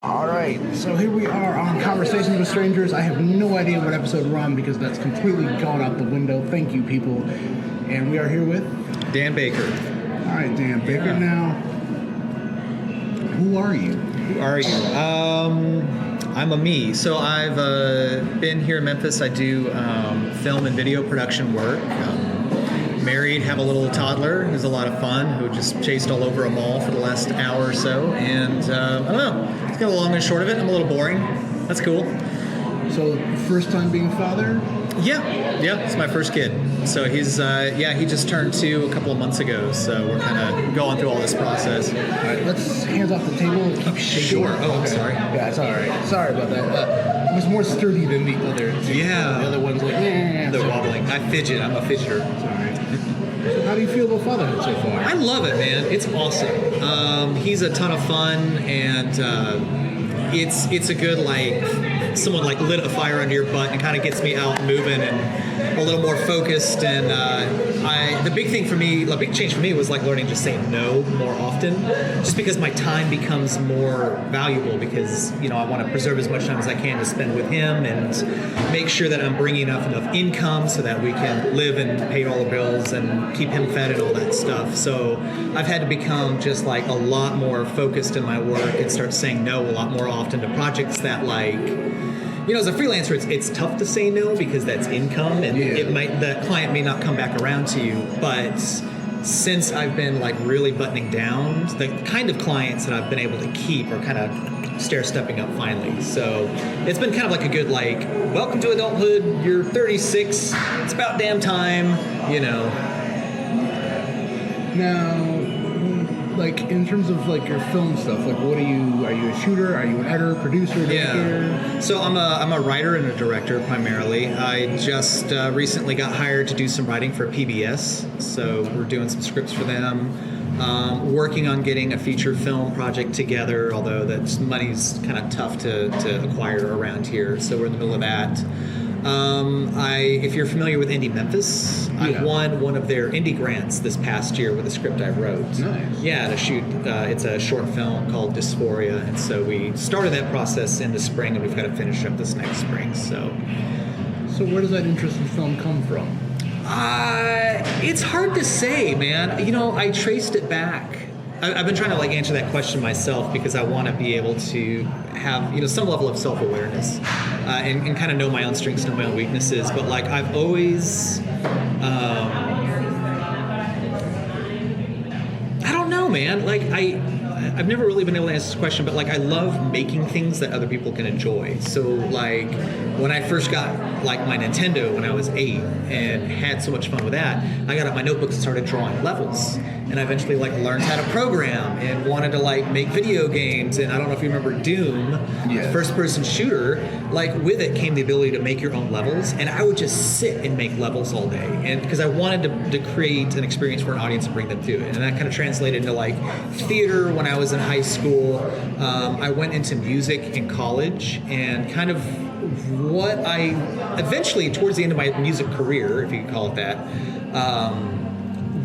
All right, so here we are on Conversations with Strangers. I have no idea what episode we're on because that's completely gone out the window. Thank you, people. And we are here with Dan Baker. All right, Dan Baker. Yeah. Now, who are you? Who are you? I'm a me. So I've been here in Memphis. I do film and video production work. Married, have a little toddler who's a lot of fun, who just chased all over a mall for the last hour or so. And I don't know, it's got a long and short of it. I'm a little boring. That's cool. So, first time being father? Yeah, it's my first kid. So he's, he just turned 2 a couple of months ago. So we're kind of going through all this process. All right, let's hands off the table and keep shaking. Sure. Oh, I'm sorry. Yeah, it's all right. Sorry about that. It was more sturdy than the other two. Yeah. The other one's like, They're wobbling. I fidget. I'm a fidgeter. It's all right. So how do you feel about fatherhood so far? I love it, man. It's awesome. He's a ton of fun, and it's a good, someone lit a fire under your butt and kind of gets me out moving and a little more focused. And the big thing for me, the big change for me was learning to say no more often, just because my time becomes more valuable because, I want to preserve as much time as I can to spend with him and make sure that I'm bringing enough income so that we can live and pay all the bills and keep him fed and all that stuff. So I've had to become just a lot more focused in my work and start saying no a lot more often to projects that as a freelancer, it's tough to say no because that's income, and the client may not come back around to you. But since I've been really buttoning down, the kind of clients that I've been able to keep are kind of stair-stepping up finally. So it's been kind of a good welcome to adulthood. You're 36. It's about damn time. Now, in terms of your film stuff, what are you a shooter? Are you an editor, producer, director? So I'm a writer and a director primarily. I just recently got hired to do some writing for PBS, so we're doing some scripts for them. Working on getting a feature film project together, although that money's kind of tough to acquire around here, so we're in the middle of that. If you're familiar with Indie Memphis, I won one of their indie grants this past year with a script I wrote. Nice. Yeah, to shoot. It's a short film called Dysphoria, and so we started that process in the spring, and we've got to finish up this next spring. So where does that interest in film come from? It's hard to say, man. I traced it back. I've been trying to answer that question myself because I want to be able to have some level of self-awareness and kind of know my own strengths, know my own weaknesses. But I've always, I don't know, man. I've never really been able to answer this question, but I love making things that other people can enjoy. So when I first got my Nintendo when I was 8 and had so much fun with that, I got out my notebooks and started drawing levels. And I eventually learned how to program and wanted to make video games. And I don't know if you remember Doom, first person shooter. With it came the ability to make your own levels, and I would just sit and make levels all day. And because I wanted to create an experience for an audience and bring them to it. And that kind of translated into theater when I was in high school. I went into music in college, and kind of what I eventually, towards the end of my music career, if you could call it that,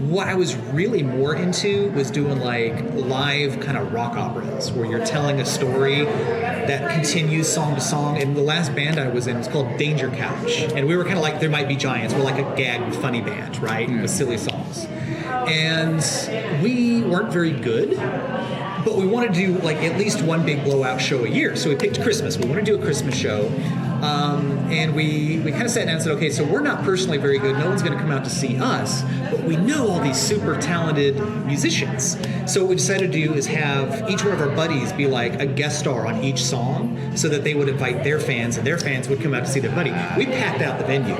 what I was really more into was doing live kind of rock operas where you're telling a story that continues song to song. And the last band I was in was called Danger Couch. And we were kind of There Might Be Giants. We're a gag funny band, right? With silly songs. And we weren't very good, but we wanted to do at least one big blowout show a year. So we picked Christmas. We wanted to do a Christmas show. And we kind of sat down and said, okay, so we're not personally very good. No one's going to come out to see us, but we know all these super talented musicians. So what we decided to do is have each one of our buddies be a guest star on each song so that they would invite their fans, and their fans would come out to see their buddy. We packed out the venue.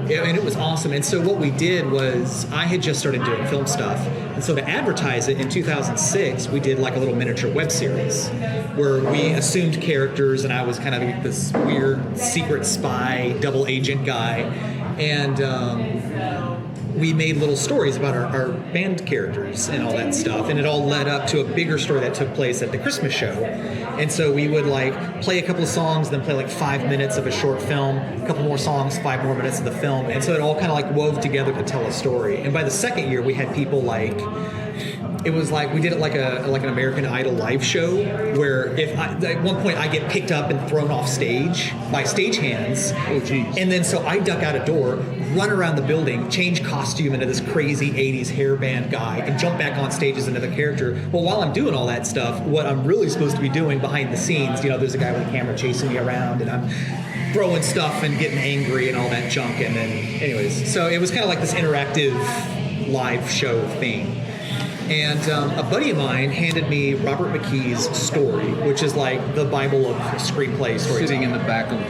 And it was awesome. And so what we did was I had just started doing film stuff. And so to advertise it in 2006, we did a little miniature web series where we assumed characters, and I was kind of this weird secret spy, double agent guy. And we made little stories about our band characters and all that stuff, and it all led up to a bigger story that took place at the Christmas show. And so we would play a couple of songs, then play 5 minutes of a short film, a couple more songs, 5 more minutes of the film, and so it all kind of wove together to tell a story. And by the second year, we had people it was like we did it like an American Idol live show where at one point I get picked up and thrown off stage by stagehands. Oh, jeez. And then so I duck out a door, run around the building, change costume into this crazy 80s hairband guy, and jump back on stage as another character. Well, while I'm doing all that stuff, what I'm really supposed to be doing behind the scenes, there's a guy with a camera chasing me around, and I'm throwing stuff and getting angry and all that junk. And then, anyways, so it was kind of like this interactive live show thing. And a buddy of mine handed me Robert McKee's Story, which is like the Bible of screenplay stories. Sitting in the back of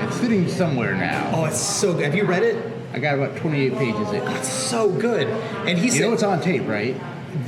it's sitting somewhere now. Oh, it's so good. Have you read it? I got about 28 pages in. It's so good. And he said, it's on tape, right?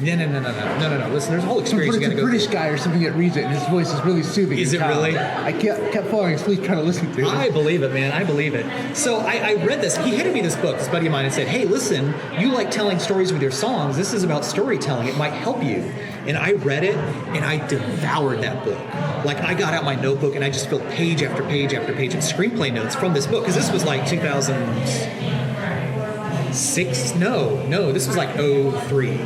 No. Listen, there's a whole experience. But it's a British guy or something that reads it, and his voice is really soothing. Is it really? I kept falling asleep trying to listen to it. I believe it, man. I believe it. So I read this. He handed me this book, this buddy of mine, and said, hey, listen, you like telling stories with your songs. This is about storytelling. It might help you. And I read it, and I devoured that book. Like, I got out my notebook, and I just filled page after page after page of screenplay notes from this book, because this was like 2006? No, this was like 03.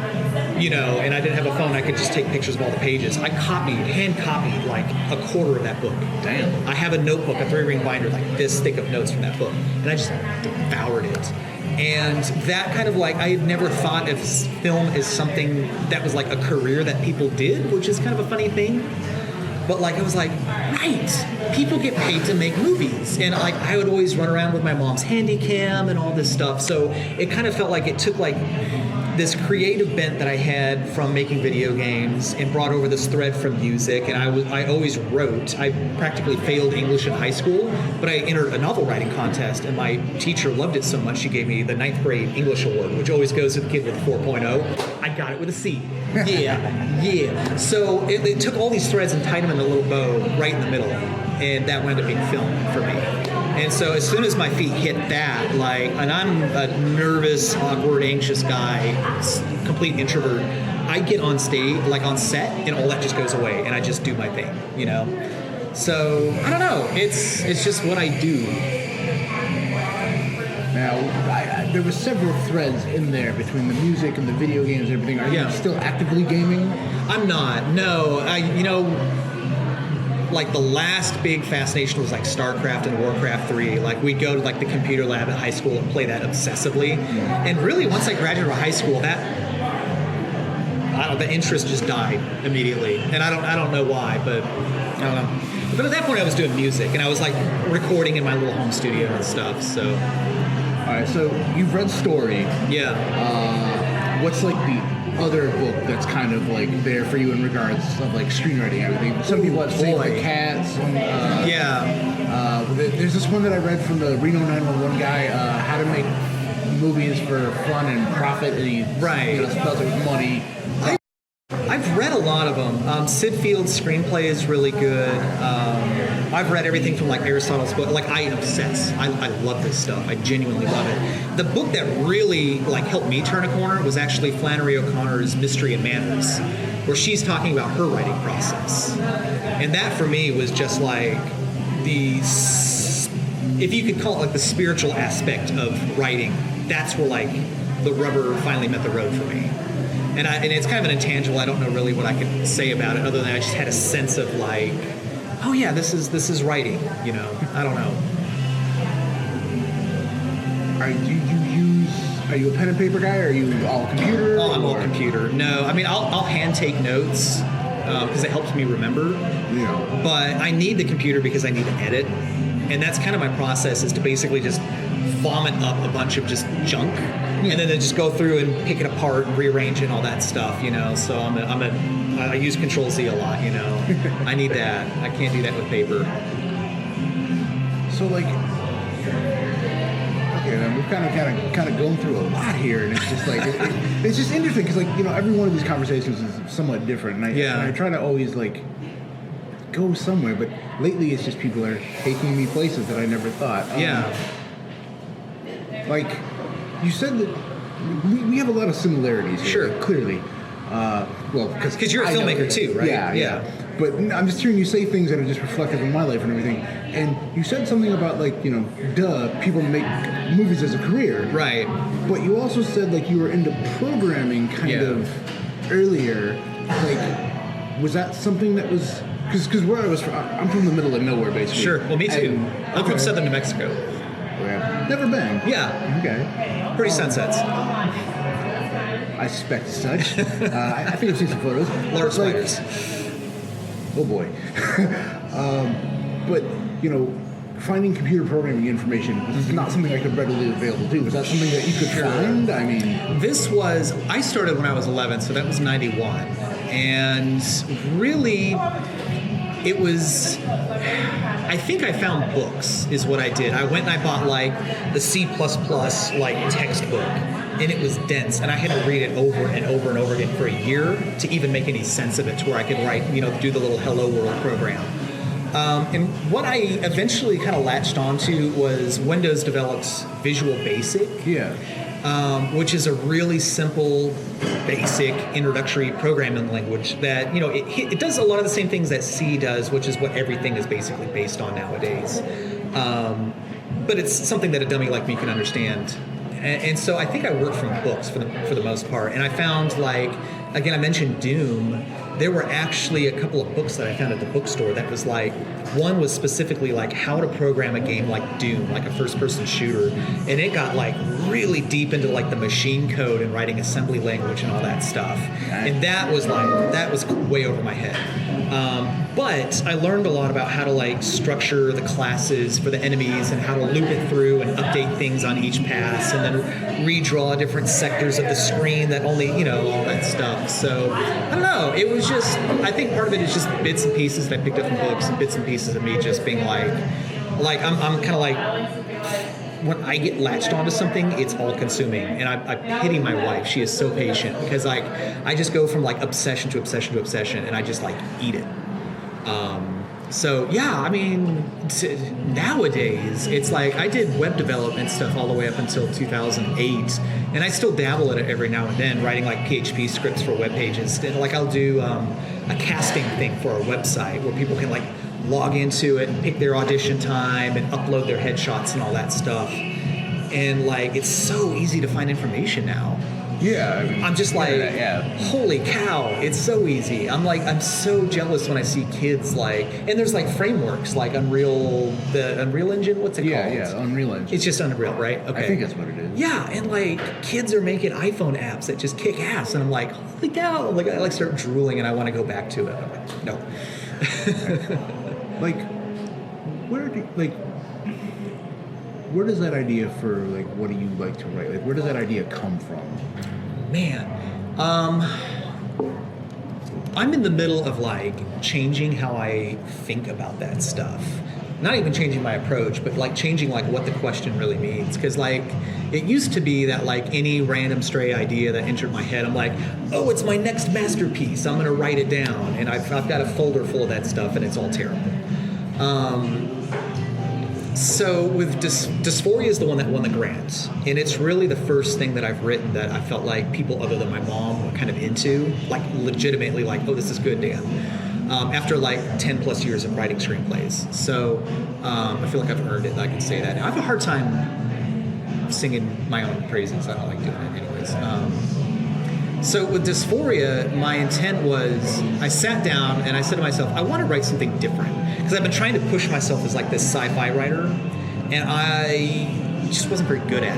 And I didn't have a phone. I could just take pictures of all the pages. I hand copied like a quarter of that book. Damn. I have a notebook, a 3-ring binder, like this thick of notes from that book. And I just devoured it. And that kind of like, I had never thought of film as something that was like a career that people did, which is kind of a funny thing. But like, I was like, right, people get paid to make movies. And like, I would always run around with my mom's handy cam and all this stuff. So it kind of felt like it took like this creative bent that I had from making video games and brought over this thread from music. And I always wrote. I practically failed English in high school, but I entered a novel writing contest, and my teacher loved it so much she gave me the 9th grade English award, which always goes to the kid with a 4.0. I got it with a C. Yeah. So it took all these threads and tied them in a little bow right in the middle, and that wound up being film for me. And so as soon as my feet hit that, and I'm a nervous, awkward, anxious guy, complete introvert, I get on stage, on set, and all that just goes away, and I just do my thing, So, I don't know. It's just what I do. Now, there were several threads in there between the music and the video games and everything. Are you still actively gaming? I'm not. No. Like the last big fascination was like StarCraft and Warcraft 3. Like we'd go to like the computer lab at high school and play that obsessively. And really, once I graduated high school, the interest just died immediately. And I don't know why, but I don't know. But at that point, I was doing music, and I was like recording in my little home studio and stuff. So, all right. So you've read Story. Yeah. What's like the other book that's kind of like there for you in regards of like screenwriting and everything? Some people have Save the Cat. There's this one that I read from the Reno 911 guy, how to make movies for fun and profit, and he spells it with money. I've read a lot of them. Sid Field's screenplay is really good. I've read everything from like Aristotle's book. Like I obsess. I love this stuff. I genuinely love it. The book that really helped me turn a corner was actually Flannery O'Connor's Mystery and Manners, where she's talking about her writing process. And that for me was just like if you could call it like the spiritual aspect of writing, that's where like the rubber finally met the road for me. And it's kind of an intangible. I don't know really what I could say about it other than I just had a sense of like, oh yeah, this is writing. I don't know. Are you a pen and paper guy, or are you all computer? Oh, I'm all computer. No, I mean I'll hand take notes because it helps me remember. Yeah. But I need the computer because I need to edit, and that's kind of my process, is to basically just vomit up a bunch of just junk, and then just go through and pick it apart and rearrange it and all that stuff, So I use Control-Z a lot, I need that. I can't do that with paper. So then we've kind of going through a lot here, and it's just like it's just interesting because every one of these conversations is somewhat different, and I try to always go somewhere, but lately it's just people are taking me places that I never thought. Like, you said that we have a lot of similarities here. Sure. Clearly. Because you're a filmmaker too, right? Yeah. But I'm just hearing you say things that are just reflective of my life and everything. And you said something about, people make movies as a career. Right. But you also said, you were into programming kind of earlier, like, was that something that was... Because where I was from, I'm from the middle of nowhere, basically. Sure. Well, me too. I'm from southern New Mexico. Yeah. Never been. Yeah. Okay. Pretty sunsets. I suspect as such. I think I've seen some photos. Large spiders. Oh boy. But, you know, finding computer programming information is not something I could readily available to. Was that something that you could find? I mean... I started when I was 11, so that was 91. And really, it was... I think I found books is what I did. I went and I bought like the C++ like textbook, and it was dense, and I had to read it over and over and over again for a year to even make any sense of it, to where I could write, do the little Hello World program. And what I eventually kind of latched onto was Windows develops Visual Basic, which is a really simple, basic introductory programming language that, it does a lot of the same things that C does, which is what everything is basically based on nowadays. But it's something that a dummy like me can understand. And so I think I worked from books for the most part. And I found, like, again, I mentioned Doom. There were actually a couple of books that I found at the bookstore that was like, one was specifically like how to program a game like Doom, like a first-person shooter. And it got like really deep into like the machine code and writing assembly language and all that stuff. And that was way over my head. But I learned a lot about how to like structure the classes for the enemies and how to loop it through and update things on each pass and then redraw different sectors of the screen that only, all that stuff. So I don't know. It was just, I think part of it is just bits and pieces that I picked up from books and bits and pieces of me just being like I'm kind of like, when I get latched onto something, it's all consuming. And I pity my wife. She is so patient because like I just go from like obsession to obsession to obsession and I just like eat it. So yeah, I mean, nowadays it's like I did web development stuff all the way up until 2008, and I still dabble in it every now and then, writing like PHP scripts for web pages. And like I'll do a casting thing for a website where people can like log into it and pick their audition time and upload their headshots and all that stuff. And like it's so easy to find information now. Yeah, I mean, I'm just like, holy cow, it's so easy. I'm so jealous when I see kids like, and there's like frameworks like the Unreal Engine, what's it called? Yeah, Unreal Engine. It's just Unreal, right? Okay. I think that's what it is. Yeah, and like kids are making iPhone apps that just kick ass, and I'm like, holy cow! Like I like start drooling, and I want to go back to it. I'm like, no. Where does that idea for like what do you like to write? Like where does that idea come from? Man, I'm in the middle of like changing how I think about that stuff. Not even changing my approach, but like changing like what the question really means. Because like it used to be that like any random stray idea that entered my head, I'm like, oh, it's my next masterpiece. I'm gonna write it down, and I've got a folder full of that stuff, and it's all terrible. So with Dysphoria is the one that won the grant, and it's really the first thing that I've written that I felt like people other than my mom were kind of into, like legitimately like, oh, this is good, Dan. After like 10 plus years of writing screenplays. So I feel like I've earned it, I can say that. I have a hard time singing my own praises. I don't like doing it anyways. So with Dysphoria, my intent was, I sat down and I said to myself, I want to write something different. Because I've been trying to push myself as like this sci-fi writer, and I just wasn't very good at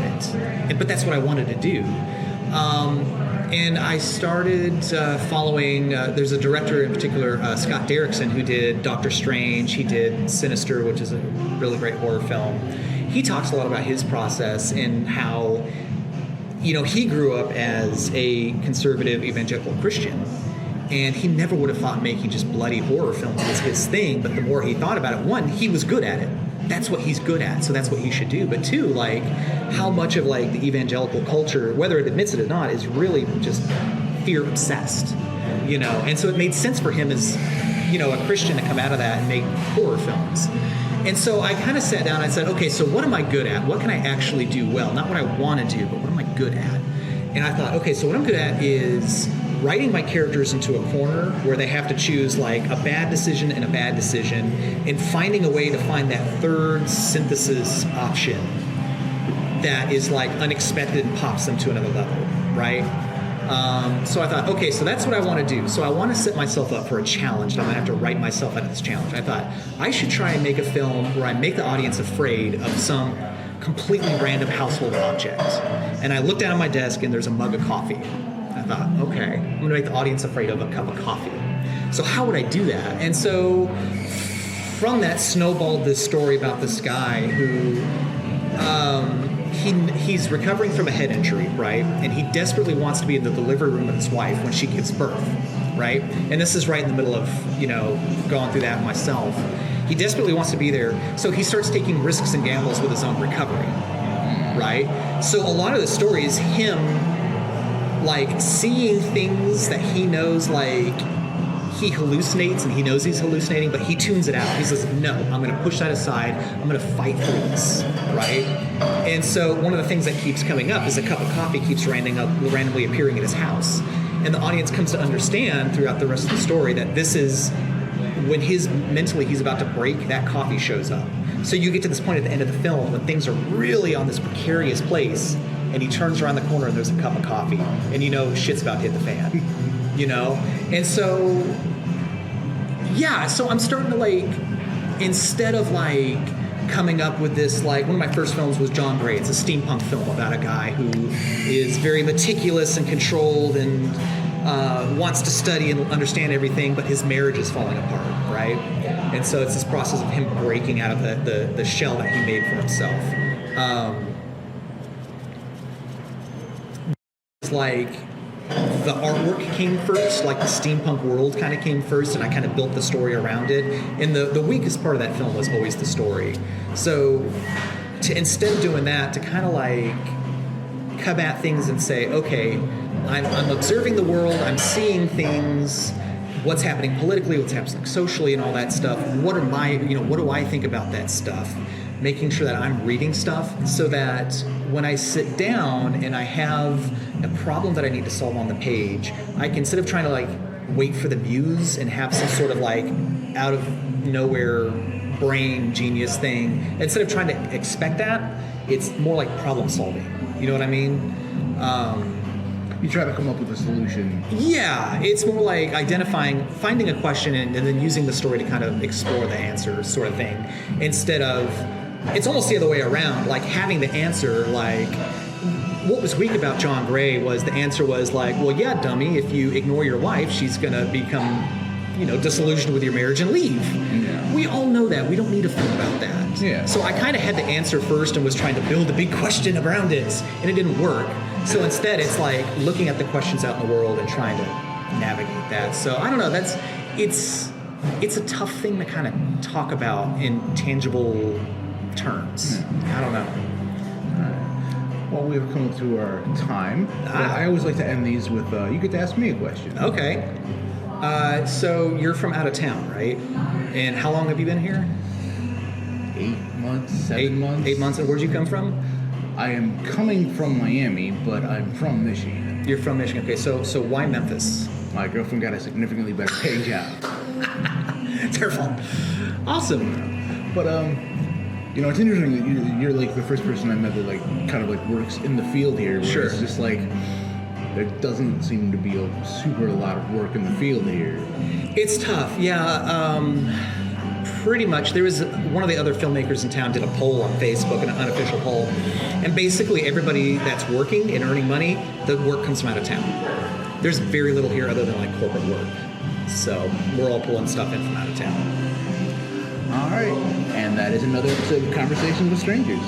it. But that's what I wanted to do. And I started following, there's a director in particular, Scott Derrickson, who did Doctor Strange. He did Sinister, which is a really great horror film. He talks a lot about his process and how, he grew up as a conservative evangelical Christian. And he never would have thought making just bloody horror films was his thing. But the more he thought about it, one, he was good at it. That's what he's good at, so that's what he should do. But two, like, how much of like the evangelical culture, whether it admits it or not, is really just fear obsessed, And so it made sense for him as, a Christian to come out of that and make horror films. And so I kind of sat down and I said, okay, so what am I good at? What can I actually do well? Not what I want to do, but what am I good at? And I thought, okay, so what I'm good at is writing my characters into a corner where they have to choose like a bad decision and a bad decision, and finding a way to find that third synthesis option that is like unexpected and pops them to another level, right? So I thought, okay, so that's what I want to do. So I want to set myself up for a challenge. I'm going to have to write myself out of this challenge. I thought I should try and make a film where I make the audience afraid of some completely random household object. And I looked down at my desk and there's a mug of coffee. I thought, okay, I'm going to make the audience afraid of a cup of coffee. So how would I do that? And so from that snowballed this story about this guy who he's recovering from a head injury, right? And he desperately wants to be in the delivery room with his wife when she gives birth, right? And this is right in the middle of, going through that myself. He desperately wants to be there, so he starts taking risks and gambles with his own recovery, right? So a lot of the story is him, like, seeing things that he knows, like, he hallucinates and he knows he's hallucinating, but he tunes it out. He says, no, I'm going to push that aside. I'm going to fight through this, right? And so one of the things that keeps coming up is a cup of coffee keeps randomly appearing in his house. And the audience comes to understand throughout the rest of the story that this is when he's about to break, that coffee shows up. So you get to this point at the end of the film when things are really on this precarious place, and he turns around the corner and there's a cup of coffee, and shit's about to hit the fan. And so I'm starting to, instead of coming up with this, one of my first films was John Gray. It's a steampunk film about a guy who is very meticulous and controlled and wants to study and understand everything, but his marriage is falling apart, right? And so it's this process of him breaking out of the shell that he made for himself. It's the artwork came first, the steampunk world kind of came first, and I kind of built the story around it. And the weakest part of that film was always the story. So instead of doing that, to kind of come at things and say, okay, I'm observing the world, I'm seeing things, what's happening politically, what's happening socially, and all that stuff. What do I think about that stuff? Making sure that I'm reading stuff so that when I sit down and I have a problem that I need to solve on the page, I can, instead of trying to wait for the muse and have some sort of out of nowhere brain genius thing, instead of trying to expect that, it's more like problem solving. You know what I mean? You try to come up with a solution. Yeah, it's more like finding a question and then using the story to kind of explore the answer sort of thing, instead of, it's almost the other way around, having the answer, what was weak about John Gray was the answer was well, yeah, dummy, if you ignore your wife, she's going to become, disillusioned with your marriage and leave. Yeah. We all know that. We don't need to think about that. Yeah. So I kind of had the answer first and was trying to build a big question around it, and it didn't work. So instead, it's looking at the questions out in the world and trying to navigate that. So I don't know. It's a tough thing to kind of talk about in tangible terms. I don't know. All right. Well, we've come to our time. I always like to end these with, you get to ask me a question. Okay. So you're from out of town, right? And how long have you been here? 8 months, 7 months. 8 months. And where'd you come from? I am coming from Miami, but I'm from Michigan. You're from Michigan. Okay, so why Memphis? My girlfriend got a significantly better paying job. It's her fault. Awesome. But it's interesting that you're the first person I met that kind of works in the field here. Sure. It's just there doesn't seem to be a lot of work in the field here. It's tough. Yeah. Pretty much. There was one of the other filmmakers in town did a poll on Facebook, an unofficial poll, and basically everybody that's working and earning money, the work comes from out of town. There's very little here other than corporate work. So we're all pulling stuff in from out of town. All right. And that is another episode of Conversations with Strangers.